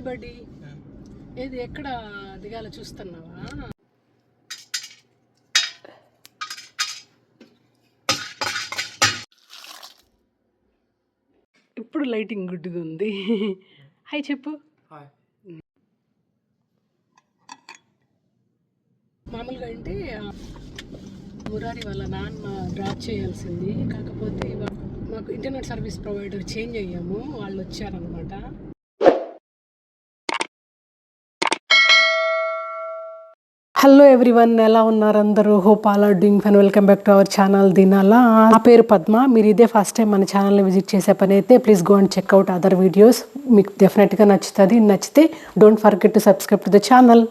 బడ్డీ ఏది ఎక్కడ దిగాల చూస్తున్నావా? ఇప్పుడు లైటింగ్ గుడ్డుగా ఉంది. హాయ్ చెప్పు. మామూలుగా అంటే మురారి వాళ్ళ నాన్న డ్రాప్ చేయాల్సింది, కాకపోతే మాకు ఇంటర్నెట్ సర్వీస్ ప్రొవైడర్ చేంజ్ అయ్యాము, వాళ్ళు వచ్చారనమాట. హలో ఎవ్రీవన్, ఎలా ఉన్నారు అందరూ? Hope all are doing fine. Welcome back to our channel Dinala. నా పేరు పద్మ. మీరు ఇదే ఫస్ట్ టైం మన ఛానల్ని విజిట్ చేసే పని అయితే please go and checkout other videos. మీకు డెఫినెట్గా నచ్చుతుంది. నచ్చితే don't forget to subscribe to the channel.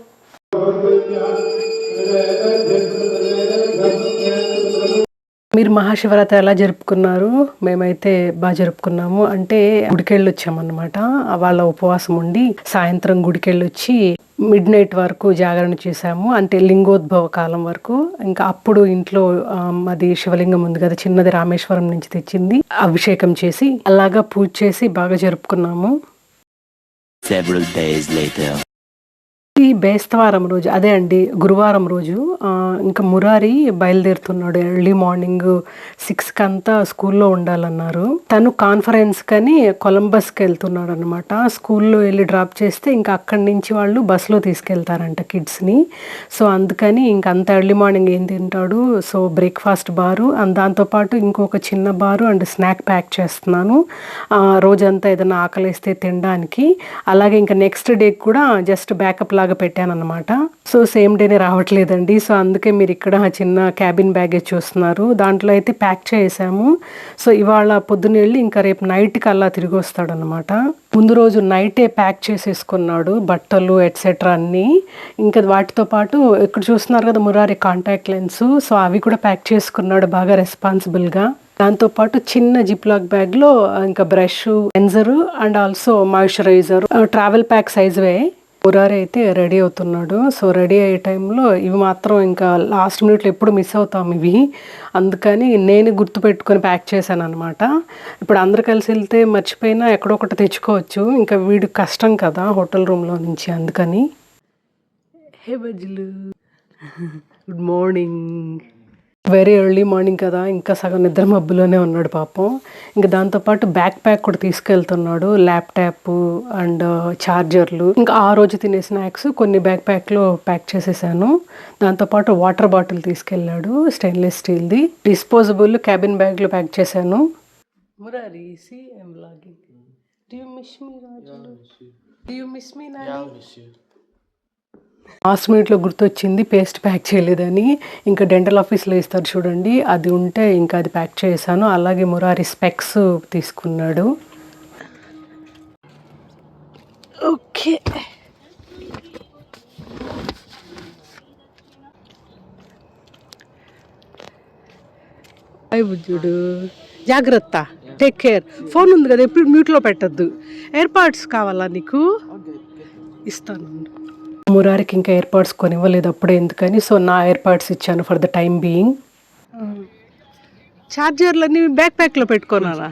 మీరు మహాశివరాత్రి ఎలా జరుపుకున్నారు? మేమైతే బాగా జరుపుకున్నాము. అంటే గుడికెళ్ళి వచ్చామన్నమాట. వాళ్ళ ఉపవాసం ఉండి సాయంత్రం గుడికెళ్ళి వచ్చి మిడ్ నైట్ వరకు జాగరణ చేశాము. అంటే లింగోద్భవ కాలం వరకు. ఇంకా అప్పుడు ఇంట్లో అది శివలింగం ఉంది కదా, చిన్నది రామేశ్వరం నుంచి తెచ్చింది, అభిషేకం చేసి అలాగా పూజ చేసి బాగా జరుపుకున్నాము. ఈ బేస్తవారం రోజు, అదే అండి గురువారం రోజు, ఇంకా మురారి బయలుదేరుతున్నాడు. ఎర్లీ మార్నింగ్ 6కి అంతా స్కూల్లో ఉండాలన్నారు. తను కాన్ఫరెన్స్ కని కొలంబస్కి వెళ్తున్నాడు అనమాట. స్కూల్లో వెళ్ళి డ్రాప్ చేస్తే ఇంకా అక్కడి నుంచి వాళ్ళు బస్సులో తీసుకెళ్తారంట కిడ్స్ని. సో అందుకని ఇంక అంత ఎర్లీ మార్నింగ్ ఏం తింటాడు, సో బ్రేక్ఫాస్ట్ బారు అండ్ దాంతోపాటు ఇంకొక చిన్న బారు అండ్ స్నాక్ ప్యాక్ చేస్తున్నాను, రోజంతా ఏదైనా ఆకలిస్తే తినడానికి. అలాగే ఇంకా నెక్స్ట్ డే కూడా జస్ట్ బ్యాకప్ లాగా పెట్టాను అనమాట. సో సేమ్ డేనే రావట్లేదండి. సో అందుకే మీరు ఇక్కడ చిన్న క్యాబిన్ బ్యాగేజ్ చూస్తున్నారు. దాంట్లో అయితే ప్యాక్ చేసాము. సో ఇవాళ పొద్దున్న వెళ్ళి ఇంకా రేపు నైట్కి అలా తిరిగి వస్తాడనమాట. ముందు రోజు నైటే ప్యాక్ చేసేసుకున్నాడు బట్టలు ఎట్సెట్రా అన్నీ. ఇంకా వాటితో పాటు ఇక్కడ చూస్తున్నారు కదా మురారి కాంటాక్ట్ లెన్స్, సో అవి కూడా ప్యాక్ చేసుకున్నాడు బాగా రెస్పాన్సిబుల్గా. దాంతోపాటు చిన్న జిప్లాక్ బ్యాగ్లో ఇంకా brush, cleanser and also moisturizer, travel pack సైజువే. మురారి అయితే రెడీ అవుతున్నాడు. సో రెడీ అయ్యే టైంలో ఇవి మాత్రం ఇంకా లాస్ట్ మినిట్లో ఎప్పుడు మిస్ అవుతాం ఇవి, అందుకని నేను గుర్తుపెట్టుకొని ప్యాక్ చేశాను అనమాట. ఇప్పుడు అందరు కలిసి వెళ్తే మర్చిపోయినా ఎక్కడో ఒకటి తెచ్చుకోవచ్చు, ఇంకా వీడు కష్టం కదా హోటల్ రూమ్లో నుంచి, అందుకని. హే బజ్జులు, good morning. Very early morning కదా, ఇంకా సగం నిద్ర మబ్బులోనే ఉన్నాడు పాపం. ఇంకా దాంతోపాటు బ్యాక్ ప్యాక్ కూడా తీసుకెళ్తున్నాడు, ల్యాప్టాప్ అండ్ ఛార్జర్లు. ఇంకా ఆ రోజు తినే స్నాక్స్ కొన్ని బ్యాక్ ప్యాక్లో ప్యాక్ చేసేసాను. దాంతోపాటు వాటర్ బాటిల్ తీసుకెళ్ళాడు, స్టెయిన్లెస్ స్టీల్ది. డిస్పోజబుల్ క్యాబిన్ బ్యాగ్లో ప్యాక్ చేశాను. Murari, see I'm vlogging. Do you miss me, Rajulu? Do you miss me, Nani? Yeah, I miss you. Last మినిట్లో గుర్తొచ్చింది పేస్ట్ ప్యాక్ చేయలేదని. ఇంకా డెంటల్ ఆఫీస్లో ఇస్తారు చూడండి, అది ఉంటే ఇంకా అది ప్యాక్ చేశాను. అలాగే మురారి స్పెక్స్ తీసుకున్నాడు. ఓకే, అయ్యి బుజ్జుడు జాగ్రత్త, టేక్ కేర్. ఫోన్ ఉంది కదా ఎప్పుడు మ్యూట్లో పెట్టద్దు. ఎయిర్పాడ్స్ కావాలా నీకు? ఇస్తాను. మురారికి ఇంకా ఎయిర్పాడ్స్ కొనివ్వలేదు అప్పుడే, ఎందుకని. సో నా ఎయిర్పాడ్స్ ఇచ్చాను ఫర్ ద టైమ్ బీయింగ్. ఛార్జర్లన్నీ బ్యాక్ ప్యాక్లో పెట్టుకున్నానా?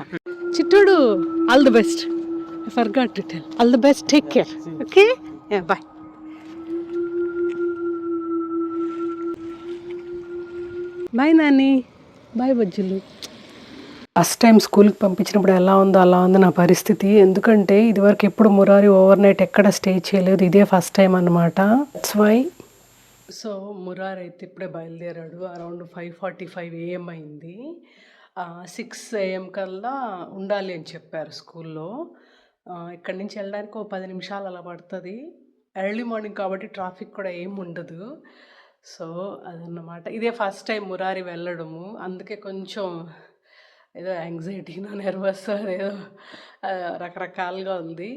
Chittudu, all the best. I forgot to tell. All the best, take care. Okay, bye. Bye Nani, bye బజ్జులు. ఫస్ట్ టైం స్కూల్కి పంపించినప్పుడు ఎలా ఉందో అలా ఉంది నా పరిస్థితి. ఎందుకంటే ఇదివరకు ఎప్పుడు మురారి ఓవర్ నైట్ ఎక్కడ స్టే చేయలేదు, ఇదే ఫస్ట్ టైం అనమాట. That's why. సో మురారి అయితే ఇప్పుడే బయలుదేరాడు. అరౌండ్ 5:45 AM అయింది. 6 AM కల్లా ఉండాలి అని చెప్పారు స్కూల్లో. ఇక్కడి నుంచి వెళ్ళడానికి ఒక 10 నిమిషాలు అలా పడుతుంది. ఎర్లీ మార్నింగ్ కాబట్టి ట్రాఫిక్ కూడా ఏమి ఉండదు. సో అదన్నమాట. ఇదే ఫస్ట్ టైం మురారి వెళ్ళడము, అందుకే కొంచెం ఏదో యాంగ్జైటీనో నెర్వస్ ఏదో రకరకాలుగా ఉంది.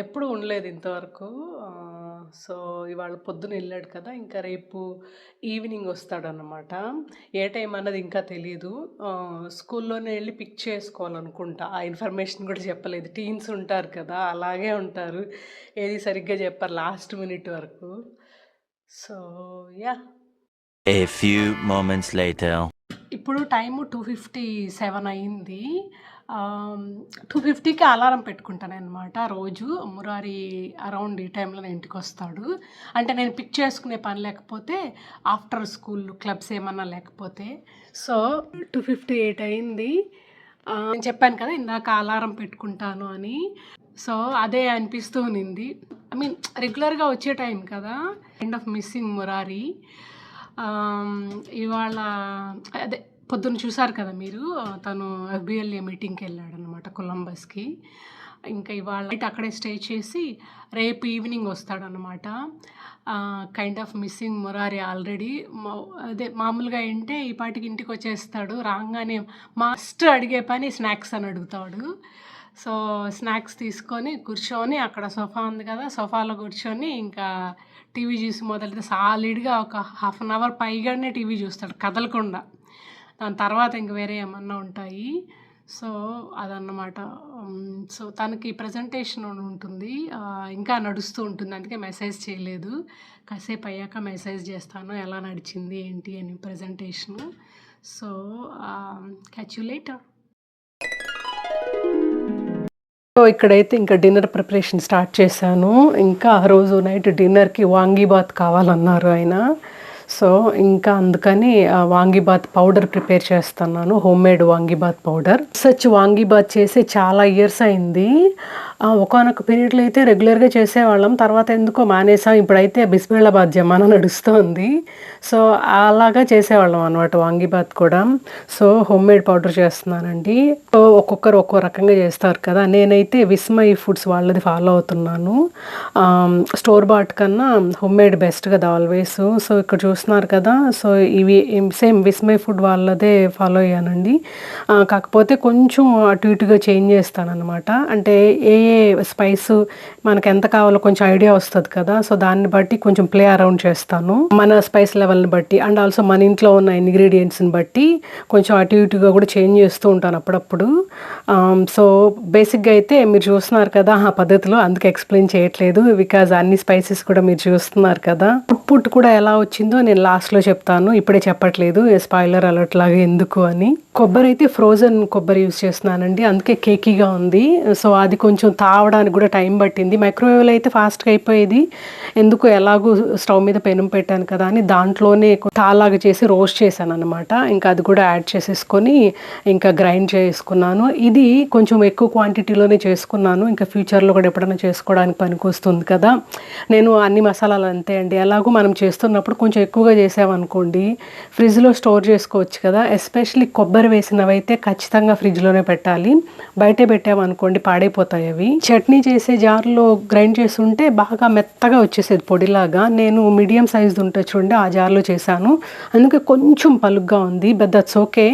ఎప్పుడు ఉండలేదు ఇంతవరకు. సో ఇవాళ పొద్దున వెళ్ళాడు కదా, ఇంకా రేపు ఈవినింగ్ వస్తాడనమాట. ఏ టైం అన్నది ఇంకా తెలియదు. స్కూల్లోనే వెళ్ళి పిక్ చేసుకోవాలనుకుంటా. ఆ ఇన్ఫర్మేషన్ కూడా చెప్పలేదు. టీన్స్ ఉంటారు కదా, అలాగే ఉంటారు, ఏది సరిగ్గా చెప్పారు లాస్ట్ మినిట్ వరకు. So yeah. A few moments later. ఇప్పుడు టైము 2:57 అయింది. 2:50కి అలారం పెట్టుకుంటాననమాట రోజు. మురారి అరౌండ్ ఈ టైంలోనే ఇంటికొస్తాడు. అంటే నేను పిక్ చేసుకునే పని లేకపోతే, ఆఫ్టర్ స్కూల్ క్లబ్స్ ఏమన్నా లేకపోతే. సో 2:58 అయింది. నేను చెప్పాను కదా ఇందాక అలారం పెట్టుకుంటాను అని. సో అదే అనిపిస్తూ ఉన్నింది. ఐ మీన్ రెగ్యులర్‌గా వచ్చే టైం కదా! Kind of missing Murari. ఇవాళ అదే పొద్దున్న చూసారు కదా మీరు, తను ఎఫ్‌బిఎల్ఏ మీటింగ్‌కెళ్ళాడనమాట కొలంబస్‌కి. ఇంకా ఇవాళ నైట్ అక్కడే స్టే చేసి రేపు ఈవినింగ్ వస్తాడనమాట. Kind of missing Murari already. అదే మామూలుగా ఏంటే ఈ పాటికి ఇంటికొచ్చేస్తాడు. రాంగానే మస్ట్ అడిగే పని స్నాక్స్ అని అడుగుతాడు. సో స్నాక్స్ తీసుకొని కూర్చొని అక్కడ సోఫా ఉంది కదా, సోఫాలో కూర్చొని ఇంకా టీవీ చూసి మొదలెడితే సాలిడ్‌గా ఒక హాఫ్ అన్ అవర్ పైగానే టీవీ చూస్తాడు కదలకుండా. దాని తర్వాత ఇంక వేరే ఏమన్నా ఉంటాయి. సో అదన్నమాట. సో తనకి ప్రెజెంటేషన్ ఉంటుంది. ఇంకా నడుస్తూ ఉంటుంది. అందుకే మెసేజ్ చేయలేదు. కాసేపు అయ్యాక మెసేజ్ చేస్తాను ఎలా నడిచింది ఏంటి అని presentation. So catch you later. So ఇక్కడైతే ఇంకా డిన్నర్ ప్రిపరేషన్ స్టార్ట్ చేశాను. ఇంకా ఆ రోజు నైట్ డిన్నర్‌కి వాంగీబాత్ కావాలన్నారు ఆయన. సో ఇంకా అందుకని వాంగీబాత్ పౌడర్ ప్రిపేర్ చేస్తున్నాను. Homemade vangibath powder. వాంగీబాత్ చేసి చాలా ఇయర్స్ అయింది. ఒకానొక పీరియడ్‌లో అయితే రెగ్యులర్‌గా చేసేవాళ్ళం. తర్వాత ఎందుకో మానేసాం. ఇప్పుడైతే బిస్మిల్లాబాద్ జమానా నడుస్తోంది. సో అలాగా చేసేవాళ్ళం అనమాట వాంగీబాత్ కూడా. సో హోమ్మేడ్ పౌడర్ చేస్తున్నానండి. సో ఒక్కొక్కరు ఒక్కో రకంగా చేస్తారు కదా! నేనైతే విస్మయ్ ఫుడ్స్ వాళ్ళది ఫాలో అవుతున్నాను. స్టోర్ బాట్ కన్నా హోమ్మేడ్ బెస్ట్ కదా ఆల్వేస్. సో ఇక్కడ చూస్తున్నారు కదా! సో ఇవి సేమ్ విస్మయ్ ఫుడ్ వాళ్ళదే ఫాలో అయ్యానండి. కాకపోతే కొంచెం అటు ఇటుగా చేంజ్ చేస్తాననమాట. అంటే ఏ స్పైస్ మనకు ఎంత కావాలో కొంచెం ఐడియా వస్తుంది కదా! సో దాన్ని బట్టి కొంచెం ప్లే అరౌండ్ చేస్తాను. మన స్పైస్ లెవెల్ని బట్టి అండ్ ఆల్సో మన ఇంట్లో ఉన్న ఇంగ్రీడియంట్స్ని బట్టి కొంచెం అటు ఇటుగా కూడా చేంజ్ చేస్తూ ఉంటాను అప్పుడప్పుడు. సో బేసిక్గా అయితే మీరు చూస్తున్నారు కదా ఆ పద్ధతిలో, అందుకే ఎక్స్ప్లెయిన్ చేయట్లేదు. బికాజ్ అన్ని స్పైసెస్ కూడా మీరు చూస్తున్నారు కదా. అవుట్పుట్ కూడా ఎలా వచ్చిందో నేను లాస్ట్లో చెప్తాను. ఇప్పుడే చెప్పట్లేదు, స్పాయిలర్ అలర్ట్ లాగా ఎందుకు అని. కొబ్బరి అయితే ఫ్రోజన్ కొబ్బరి యూజ్ చేస్తున్నానండి. అందుకే కేకీగా ఉంది. సో అది కొంచెం తావడానికి కూడా టైం పట్టింది. మైక్రోవేవ్లో అయితే ఫాస్ట్గా అయిపోయేది. ఎందుకు ఎలాగూ స్టవ్ మీద పెనం పెట్టాను కదా అని దాంట్లోనే తాలాగా చేసి రోస్ట్ చేశాను అనమాట. ఇంకా అది కూడా యాడ్ చేసేసుకొని ఇంకా గ్రైండ్ చేసుకున్నాను. ఇది కొంచెం ఎక్కువ క్వాంటిటీలోనే చేసుకున్నాను. ఇంకా ఫ్యూచర్లో కూడా ఎప్పుడైనా చేసుకోవడానికి పనికొస్తుంది కదా. నేను అన్ని మసాలాలు అంతే అండి. ఎలాగో మనం చేస్తున్నప్పుడు కొంచెం ఎక్కువగా చేసామనుకోండి ఫ్రిడ్జ్లో స్టోర్ చేసుకోవచ్చు కదా. ఎస్పెషల్లీ కొబ్బరి వేసినవైతే ఖచ్చితంగా ఫ్రిడ్జ్లోనే పెట్టాలి. బయటే పెట్టామనుకోండి పాడైపోతాయి అవి. చట్నీ చేసే జార్లో గ్రైండ్ చేస్తుంటే బాగా మెత్తగా వచ్చేసేది పొడిలాగా. నేను మీడియం సైజు ఉంటే చూడండి ఆ జార్లో చేశాను. అందుకే కొంచెం పలుగ్గా ఉంది. బట్ దట్స్ ఓకే,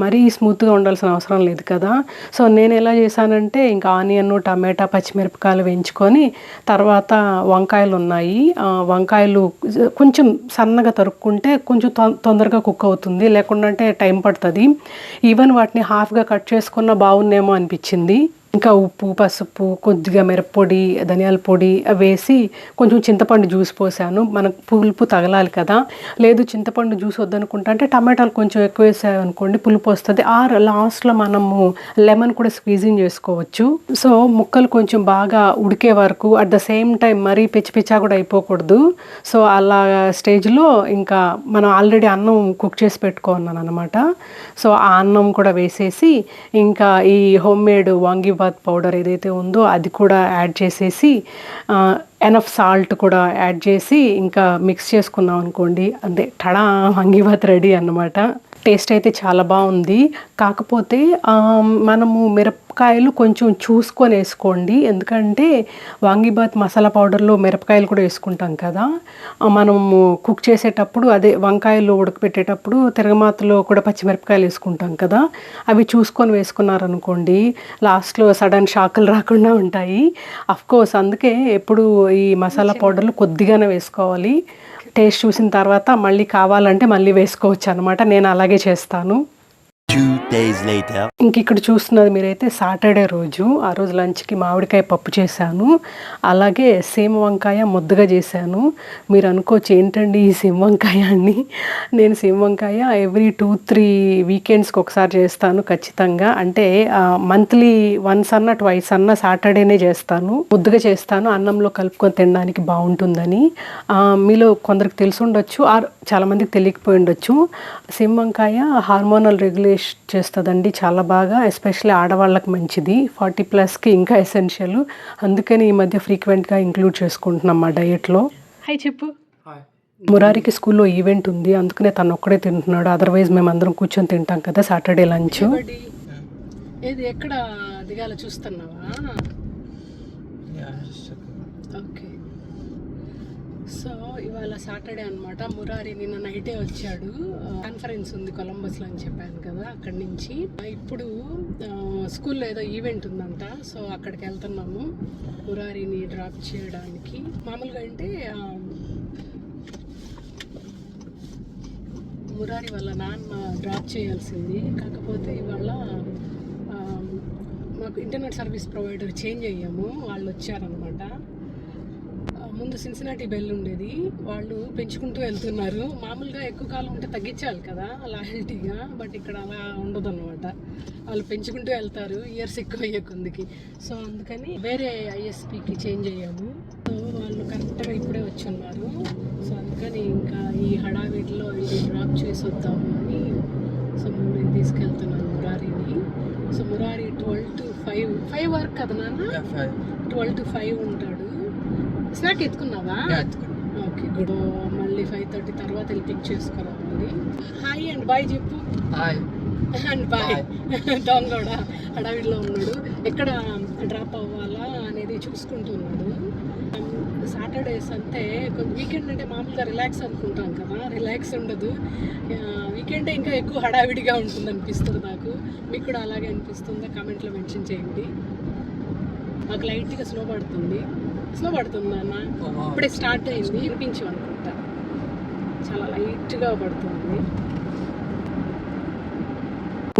మరీ స్మూత్గా ఉండాల్సిన అవసరం లేదు కదా. సో నేను ఎలా చేశానంటే ఇంకా ఆనియన్, టమాటా, పచ్చిమిరపకాయలు వేయించుకొని తర్వాత వంకాయలు ఉన్నాయి. వంకాయలు కొంచెం సన్నగా తరుక్కుంటే కొంచెం తొందరగా కుక్ అవుతుంది, లేకుండా అంటే టైం పడుతుంది. ఈవెన్ వాటిని హాఫ్గా కట్ చేసుకున్న బాగుందేమో అనిపించింది. ఇంకా ఉప్పు, పసుపు, కొద్దిగా మిరప్పొడి, ధనియాల పొడి వేసి కొంచెం చింతపండు జ్యూస్ పోసాను. మనకు పులుపు తగలాలి కదా. లేదు చింతపండు జ్యూస్ వద్దనుకుంటా అంటే టమాటాలు కొంచెం ఎక్కువ వేసామనుకోండి పులుపు వస్తుంది. లాస్ట్లో మనము లెమన్ కూడా స్క్వీజింగ్ చేసుకోవచ్చు. సో ముక్కలు కొంచెం బాగా ఉడికే వరకు అట్ ద సేమ్ టైం మరీ పిచ్చా కూడా అయిపోకూడదు. సో అలా స్టేజ్లో ఇంకా మనం ఆల్రెడీ అన్నం కుక్ చేసి పెట్టుకున్నాను అనమాట. సో ఆ అన్నం కూడా వేసేసి ఇంకా ఈ హోమ్మేడ్ వాంగీబాత్ పౌడర్ ఏదైతే ఉందో అది కూడా యాడ్ చేసేసి ఎనఫ్ సాల్ట్ కూడా యాడ్ చేసి ఇంకా మిక్స్ చేసుకున్నాం అనుకోండి, అంతే టడా వాంగీబాత్ రెడీ అన్నమాట. టేస్ట్ అయితే చాలా బాగుంది. కాకపోతే మనము మిరపకాయలు కొంచెం చూసుకొని వేసుకోండి. ఎందుకంటే వాంగీబాత్ మసాలా పౌడర్లో మిరపకాయలు కూడా వేసుకుంటాం కదా. మనము కుక్ చేసేటప్పుడు అదే వంకాయలు ఉడకపెట్టేటప్పుడు తిరగమాతలో కూడా పచ్చిమిరపకాయలు వేసుకుంటాం కదా. అవి చూసుకొని వేసుకున్నారనుకోండి లాస్ట్లో సడన్ షాకులు రాకుండా ఉంటాయి. అఫ్కోర్స్ అందుకే ఎప్పుడు ఈ మసాలా పౌడర్లు కొద్దిగానే వేసుకోవాలి. టేస్ట్ చూసిన తర్వాత మళ్ళీ కావాలంటే మళ్ళీ వేసుకోవచ్చు అనమాట. నేను అలాగే చేస్తాను. 2 days later. ఇంక ఇక్కడ చూస్తున్నది మీరైతే సాటర్డే రోజు. ఆ రోజు లంచ్కి మామిడికాయ పప్పు చేశాను, అలాగే సేమ వంకాయ ముద్దగా చేశాను. మీరు అనుకోవచ్చు ఏంటండి ఈ సేమ వంకాయ అని. నేను సేమ వంకాయ ఎవ్రీ 2-3 వీకెండ్స్కి ఒకసారి చేస్తాను ఖచ్చితంగా. అంటే మంత్లీ వన్స్ అన్న ట్వైస్ అన్న సాటర్డేనే చేస్తాను. ముద్దగా చేస్తాను, అన్నంలో కలుపుకొని తినడానికి బాగుంటుందని. మీలో కొందరికి తెలిసి ఉండొచ్చు, చాలామందికి తెలియకపోయి ఉండొచ్చు. సేమ వంకాయ హార్మోనల్ రెగ్యులేషన్ చేస్తుందండి చాలా బాగా, ఎస్పెషల్లీ ఆడవాళ్ళకి మంచిది. 40+కి ఇంకా ఎసెన్షియల్. అందుకని ఈ మధ్య ఫ్రీక్వెంట్గా ఇంక్లూడ్ చేసుకుంటున్నాం మా డయట్లో. హాయ్ చెప్పు. మురారికి స్కూల్లో ఈవెంట్ ఉంది, అందుకనే తను ఒక్కడే తింటున్నాడు. అదర్వైజ్ మేము అందరం కూర్చొని తింటాం కదా సాటర్డే లంచ్. ఏది ఎక్కడ దిగాల చూస్తున్నావా? ఓకే. సో ఇవాళ సాటర్డే అనమాట. మురారి నిన్న నైటే వచ్చాడు. కాన్ఫరెన్స్ ఉంది కొలంబస్లో అని చెప్పాను కదా, అక్కడి నుంచి. ఇప్పుడు స్కూల్లో ఏదో ఈవెంట్ ఉందంట, సో అక్కడికి వెళ్తున్నాము మురారిని డ్రాప్ చేయడానికి. మామూలుగా అంటే మురారి వాళ్ళ నాన్న డ్రాప్ చేయాల్సింది, కాకపోతే ఇవాళ మాకు ఇంటర్నెట్ సర్వీస్ ప్రొవైడర్ చేంజ్ అయ్యాము, వాళ్ళు వచ్చారనమాట. ముందు సిన్సినాటి బెల్ ఉండేది, వాళ్ళు పెంచుకుంటూ వెళ్తున్నారు. మామూలుగా ఎక్కువ కాలం ఉంటే తగ్గించాలి కదా లాయల్టీగా, బట్ ఇక్కడ అలా ఉండదు అనమాట. వాళ్ళు పెంచుకుంటూ వెళ్తారు ఇయర్స్ ఎక్కువ అయ్యే కొందికి. సో అందుకని వేరే ఐఎస్పికి చేంజ్ అయ్యాము. సో వాళ్ళు కరెక్ట్గా ఇప్పుడే వచ్చి ఉన్నారు. సో అందుకని ఇంకా ఈ హడావిడిలో ఇది డ్రాప్ చేసి వద్దాము అని సో నేను తీసుకెళ్తున్నాను మురారిని. సో మురారి 12 to 5 వరకు కదా నాన్న? 12 to 5 ఉంటాడు. స్నాక్ ఎత్తుకున్నావా? Okay good. మళ్ళీ 5:30 తర్వాత వెళ్ళి పిక్ చేసుకురావాలి. హాయ్ అండ్ బాయ్ చెప్పు. Hi and bye. డాన్ కూడా హడావిడిలో ఉన్నాడు, ఎక్కడ డ్రాప్ అవ్వాలా అనేది చూసుకుంటూ ఉన్నాడు. సాటర్డేస్ అంటే వీకెండ్ అంటే మామూలుగా రిలాక్స్ అనుకుంటాం కదా, రిలాక్స్ ఉండదు. వీకెండ్ ఇంకా ఎక్కువ హడావిడిగా ఉంటుంది అనిపిస్తుంది నాకు. మీకు కూడా అలాగే అనిపిస్తుందా? కామెంట్లో మెన్షన్ చేయండి. మాకు లైట్గా స్నో పడుతుంది అన్న. ఇప్పుడే స్టార్ట్ అయింది, వినిపించు అనుకుంటా. చాలా లైట్గా పడుతుంది.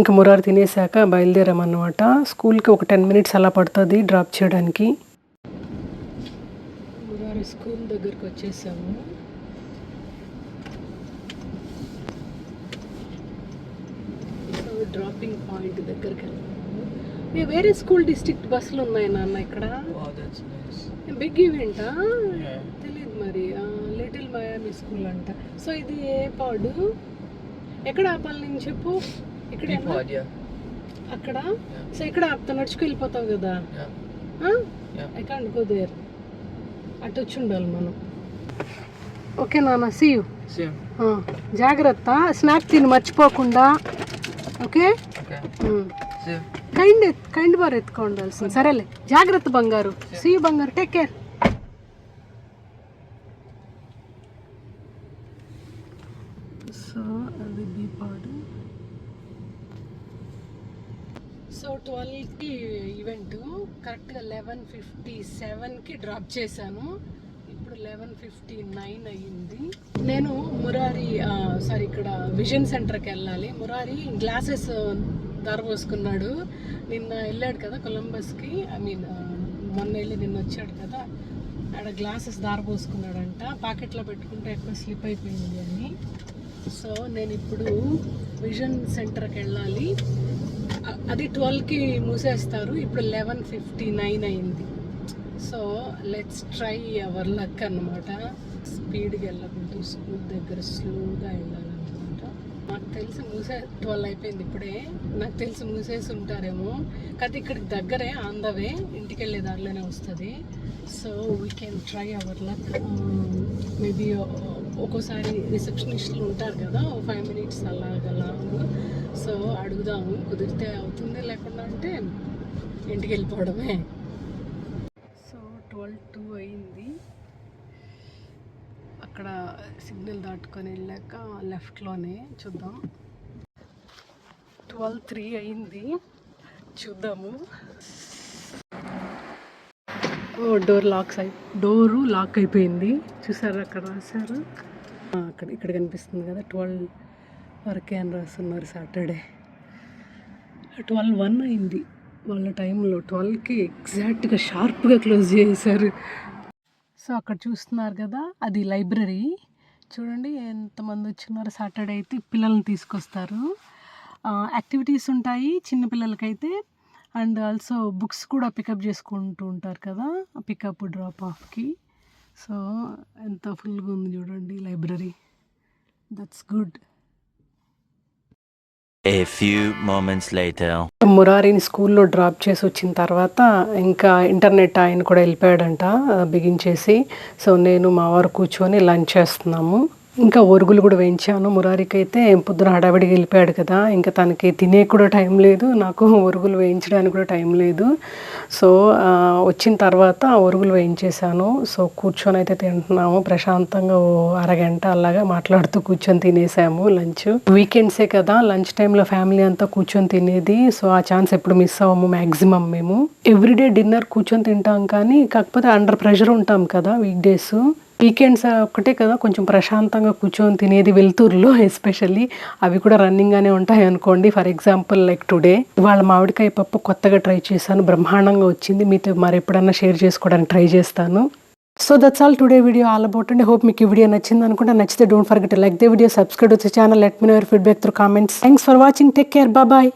ఇంకా మురారి తినేసాక బయలుదేరామన్నమాట. స్కూల్కి ఒక 10 minutes అలా పడుతుంది డ్రాప్ చేయడానికి. మురారి స్కూల్ దగ్గరికి వచ్చేసాము. సో డ్రాపింగ్ పాయింట్ దగ్గరికి వెళ్ళాము. వేరే స్కూల్ డిస్ట్రిక్ట్ బస్సులు ఉన్నాయి నాన్న ఇక్కడ. బిగ్ ఈవెంటా? తెలియదు మరి. లిటిల్ మయామి స్కూల్ అంట. సో ఇది ఏ పాడు? ఎక్కడ ఆపాలి నేను చెప్పు? ఇక్కడ అక్కడ. సో ఇక్కడ ఆపుతా, నడుచుకు వెళ్ళిపోతావు కదా. I can't go there. అటు వచ్చి ఉండాలి మనం. ఓకే నాన్న, సీ యూ. జాగ్రత్త, స్నాక్ తిని మర్చిపోకుండా. ఓకే. కైండ్ బార్ ఎత్తుకో ఉండాల్సింది. సరేలే, జాగ్రత్త బంగారు. సీ యూ బంగారు, టేక్ కేర్. సో అది బీపాడు. సో 12కి ఈవెంట్, కరెక్ట్గా 11:57కి డ్రాప్ చేశాను. ఇప్పుడు 11:59 అయ్యింది. నేను మురారి ఇక్కడ విజన్ సెంటర్కి వెళ్ళాలి. మురారి గ్లాసెస్ దారపోసుకున్నాడు. నిన్న వెళ్ళాడు కదా కొలంబస్కి, మొన్న వెళ్ళి నిన్న వచ్చాడు కదా, ఆడ గ్లాసెస్ దారపోసుకున్నాడంట. పాకెట్లో పెట్టుకుంటే ఎక్కువ స్లిప్ అయిపోయింది అని. సో నేను ఇప్పుడు విజన్ సెంటర్కి వెళ్ళాలి. అది 12కి మూసేస్తారు. ఇప్పుడు 11:59 అయింది. So let's try our luck అన్నమాట. స్పీడ్గా వెళ్ళకుంటూ స్కూల్ దగ్గర స్లోగా వెళ్ళాలన్నమాట. నాకు తెలిసి 12 అయిపోయింది ఇప్పుడే. నాకు తెలిసి మూసేసి ఉంటారేమో, కాదు ఇక్కడికి దగ్గరే, ఆన్ ద వే, ఇంటికి వెళ్ళే దారిలోనే వస్తుంది. So we can try our luck. Maybe ఒక్కోసారి రిసెప్షనిస్టులు ఉంటారు కదా, 5 minutes అలాగా లాంగ్. సో అడుగుదాము, కుదిరితే అవుతుంది, లేకుండా అంటే ఇంటికి వెళ్ళిపోవడమే. సో 12:02 అయింది. అక్కడ సిగ్నల్ దాటుకొని వెళ్ళాక లెఫ్ట్లోనే చూద్దాం. 12:03 అయింది, చూద్దాము. డోరు లాక్ అయిపోయింది. చూసారు అక్కడ రాశారు, ఇక్కడ కనిపిస్తుంది కదా 12 వరకే అని రాస్తున్నారు సాటర్డే. 12:01 అయింది వాళ్ళ టైంలో. 12కి ఎగ్జాక్ట్గా షార్ప్గా క్లోజ్ చేశారు. సో అక్కడ చూస్తున్నారు కదా, అది లైబ్రరీ. చూడండి ఎంతమంది వచ్చినారు. సాటర్డే అయితే పిల్లల్ని తీసుకొస్తారు. యాక్టివిటీస్ ఉంటాయి చిన్నపిల్లలకైతే, అండ్ ఆల్సో బుక్స్ కూడా పికప్ చేసుకుంటూ ఉంటారు కదా, పికప్ డ్రాప్ ఆఫ్కి. సో ఎంత ఫుల్గా ఉంది చూడండి library. That's good. A few moments later. మురారిని స్కూల్లో డ్రాప్ చేసి వచ్చిన తర్వాత ఇంకా ఇంటర్నెట్ ఆయన కూడా వెళ్ళిపోయాడంట బిగించేసి. సో నేను మా వారు కూర్చొని లంచ్ చేస్తున్నాము. ఇంకా ఒరుగులు కూడా వేయించాను. మురారికి అయితే పొద్దున హడావిడిగా వెళ్ళిపోయాడు కదా, ఇంకా తనకి తినే కూడా టైం లేదు, నాకు ఒరుగులు వేయించడానికి కూడా టైం లేదు. సో వచ్చిన తర్వాత ఒరుగులు వేయించేసాను. సో కూర్చొని అయితే తింటున్నాము ప్రశాంతంగా. అరగంట అలాగా మాట్లాడుతూ కూర్చొని తినేసాము లంచ్. వీకెండ్సే కదా లంచ్ టైంలో ఫ్యామిలీ అంతా కూర్చొని తినేది. సో ఆ ఛాన్స్ ఎప్పుడు మిస్ అవ్వము మ్యాక్సిమం. మేము ఎవ్రీడే డిన్నర్ కూర్చొని తింటాం, కానీ కాకపోతే అండర్ ప్రెషర్ ఉంటాం కదా వీక్ డేస్. వీకెండ్స్ ఒక్కటే కదా కొంచెం ప్రశాంతంగా కూర్చొని తినేది, వెళ్తూరులో ఎస్పెషల్లీ. అవి కూడా రన్నింగ్గానే ఉంటాయి అనుకోండి. ఫర్ ఎగ్జాంపుల్ లైక్ టుడే ఇవాళ మామిడికాయ పప్పు కొత్తగా ట్రై చేశాను, బ్రహ్మాండంగా వచ్చింది. మీతో మరి ఎప్పుడన్నా షేర్ చేసుకోవడానికి ట్రై చేస్తాను. So that's all today video all about అండి. హోప్ మీకు ఈ వీడియో నచ్చింది అనుకుంటే, నచ్చితే don't forget to like the video, subscribe to the channel, let me know your feedback through comments. Thanks for watching, take care, bye.